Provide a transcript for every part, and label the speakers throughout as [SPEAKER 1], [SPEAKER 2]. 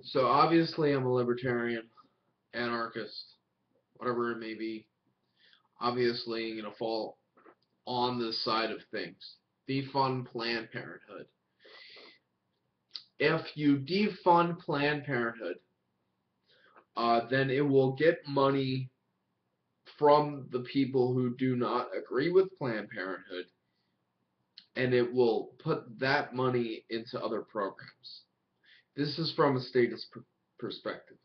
[SPEAKER 1] So obviously I'm a libertarian, anarchist, whatever it may be. Obviously I'm going to fall on this side of things. Defund Planned Parenthood. If you defund Planned Parenthood, then it will get money from the people who do not agree with Planned Parenthood, and it will put that money into other programs. This is from a statist perspective.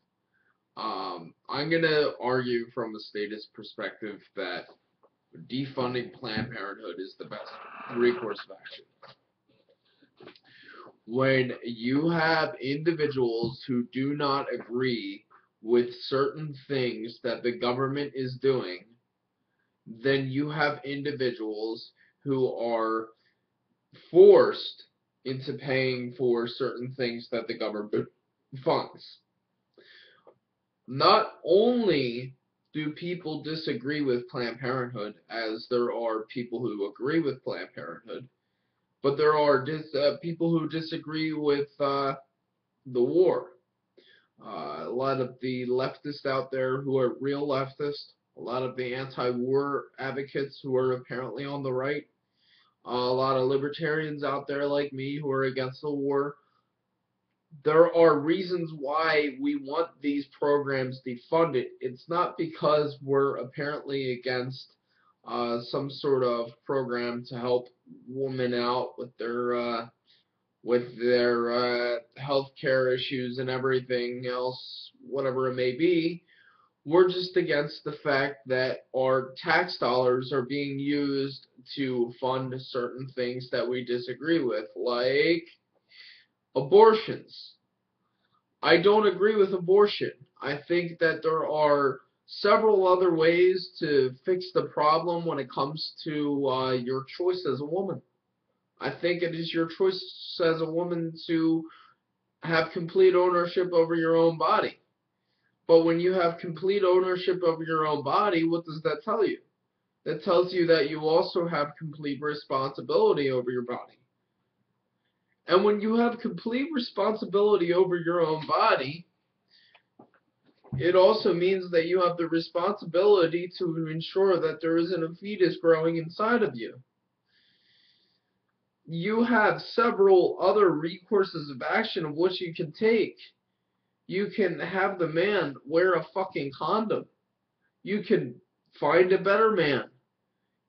[SPEAKER 1] I'm going to argue from a statist perspective that defunding Planned Parenthood is the best recourse of action. When you have individuals who do not agree with certain things that the government is doing, then you have individuals who are forced into paying for certain things that the government funds. Not only do people disagree with Planned Parenthood, as there are people who agree with Planned Parenthood, but there are people who disagree with the war. A lot of the leftists out there who are real leftists, a lot of the anti-war advocates who are apparently on the right, a lot of libertarians out there like me who are against the war. There are reasons why we want these programs defunded. It's not because we're apparently against some sort of program to help women out with their health care issues and everything else, whatever it may be. We're just against the fact that our tax dollars are being used to fund certain things that we disagree with, like abortions. I don't agree with abortion. I think that there are several other ways to fix the problem when it comes to your choice as a woman. I think it is your choice as a woman to have complete ownership over your own body. But when you have complete ownership over your own body, what does that tell you? That tells you that you also have complete responsibility over your body. And when you have complete responsibility over your own body, it also means that you have the responsibility to ensure that there isn't a fetus growing inside of you. You have several other recourses of action of which you can take. You can have the man wear a fucking condom. You can find a better man.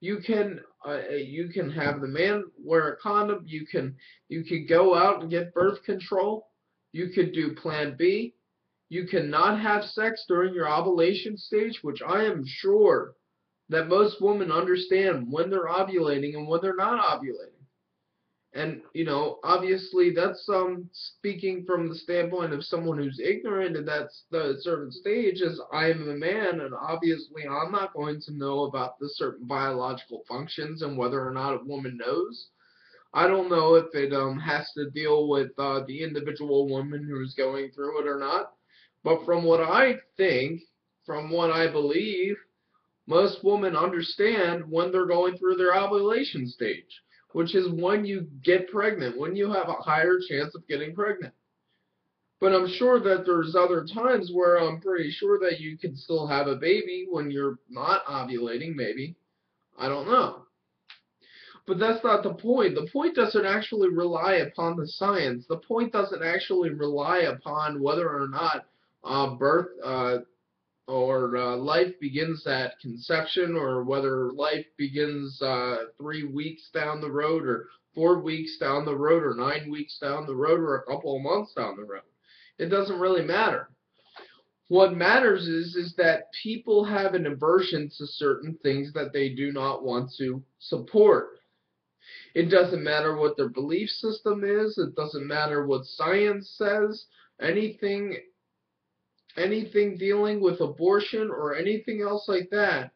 [SPEAKER 1] You can have the man wear a condom. You can go out and get birth control. You could do Plan B. You cannot have sex during your ovulation stage, which I am sure that most women understand when they're ovulating and when they're not ovulating. And, obviously that's speaking from the standpoint of someone who's ignorant at that certain stage, as I am a man, and obviously I'm not going to know about the certain biological functions and whether or not a woman knows. I don't know if it has to deal with the individual woman who's going through it or not. But from what I think, from what I believe, most women understand when they're going through their ovulation stage, which is when you get pregnant, when you have a higher chance of getting pregnant. But I'm sure that there's other times where I'm pretty sure that you can still have a baby when you're not ovulating, maybe. I don't know. But that's not the point. The point doesn't actually rely upon the science. The point doesn't actually rely upon whether or not birth or life begins at conception, or whether life begins 3 weeks down the road, or 4 weeks down the road, or 9 weeks down the road, or a couple of months down the road. It doesn't really matter. What matters is that people have an aversion to certain things that they do not want to support. It doesn't matter what their belief system is. It doesn't matter what science says. Anything dealing with abortion or anything else like that,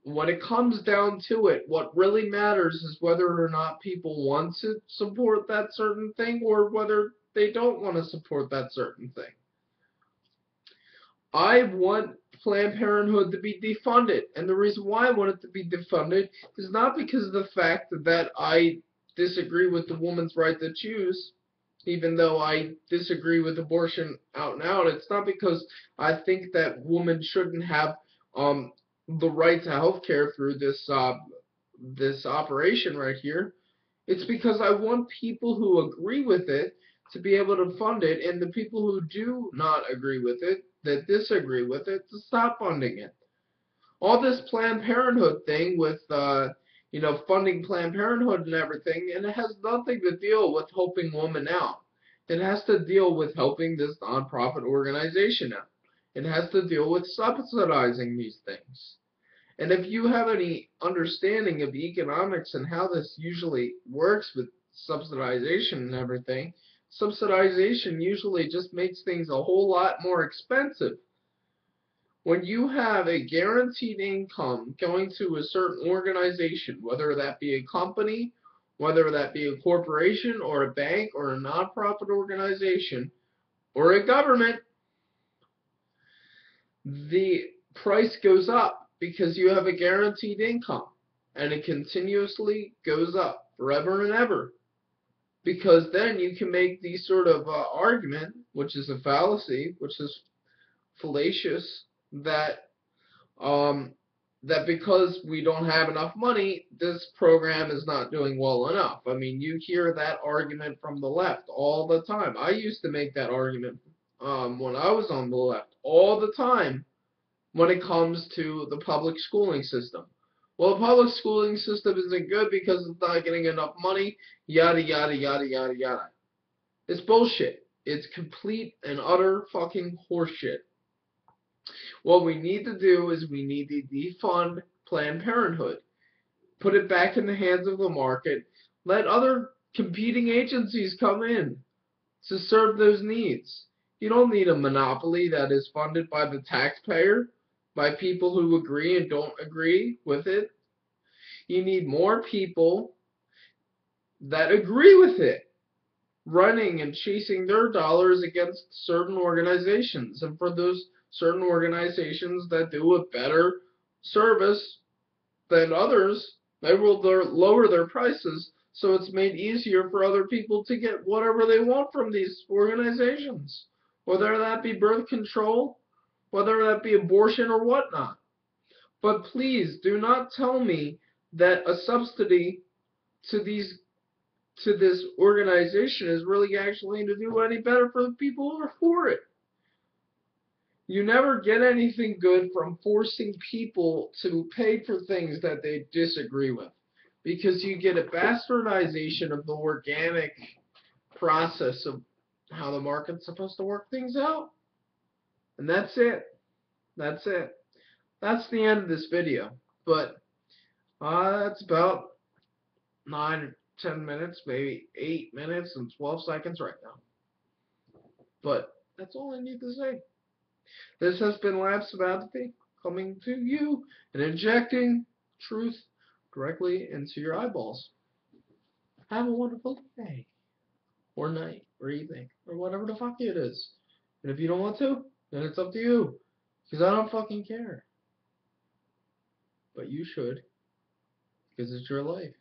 [SPEAKER 1] when it comes down to it, what really matters is whether or not people want to support that certain thing or whether they don't want to support that certain thing. I want Planned Parenthood to be defunded, and the reason why I want it to be defunded is not because of the fact that I disagree with the woman's right to choose. even though I disagree with abortion out and out. It's not because I think that women shouldn't have the right to health care through this operation right here. It's because I want people who agree with it to be able to fund it, and the people who do not agree with it, that disagree with it, to stop funding it. All this Planned Parenthood thing with funding Planned Parenthood and everything, and it has nothing to deal with helping women out. It has to deal with helping this nonprofit organization out. It has to deal with subsidizing these things. And if you have any understanding of economics and how this usually works with subsidization and everything, subsidization usually just makes things a whole lot more expensive. When you have a guaranteed income going to a certain organization, whether that be a company, whether that be a corporation or a bank or a nonprofit organization or a government, the price goes up because you have a guaranteed income, and it continuously goes up forever and ever. Because then you can make these sort of argument, which is a fallacy, which is fallacious, that that because we don't have enough money, this program is not doing well enough. I mean, you hear that argument from the left all the time. I used to make that argument when I was on the left all the time when it comes to the public schooling system. Well, the public schooling system isn't good because it's not getting enough money, yada, yada, yada, yada, yada. It's bullshit. It's complete and utter fucking horseshit. What we need to do is we need to defund Planned Parenthood. Put it back in the hands of the market. Let other competing agencies come in to serve those needs. You don't need a monopoly that is funded by the taxpayer, by people who agree and don't agree with it. You need more people that agree with it, running and chasing their dollars against certain organizations. And for those certain organizations that do a better service than others, they will lower their prices, so it's made easier for other people to get whatever they want from these organizations, whether that be birth control, whether that be abortion or whatnot. But please do not tell me that a subsidy to this organization is really actually to do any better for the people who are for it. You never get anything good from forcing people to pay for things that they disagree with, because you get a bastardization of the organic process of how the market's supposed to work things out. And that's it. That's it. That's the end of this video. But it's about 9 or 10 minutes, maybe 8 minutes and 12 seconds right now. But that's all I need to say. This has been Lab Sabbatical, coming to you and injecting truth directly into your eyeballs. Have a wonderful day, or night, or evening, or whatever the fuck it is. And if you don't want to, then it's up to you, because I don't fucking care. But you should, because it's your life.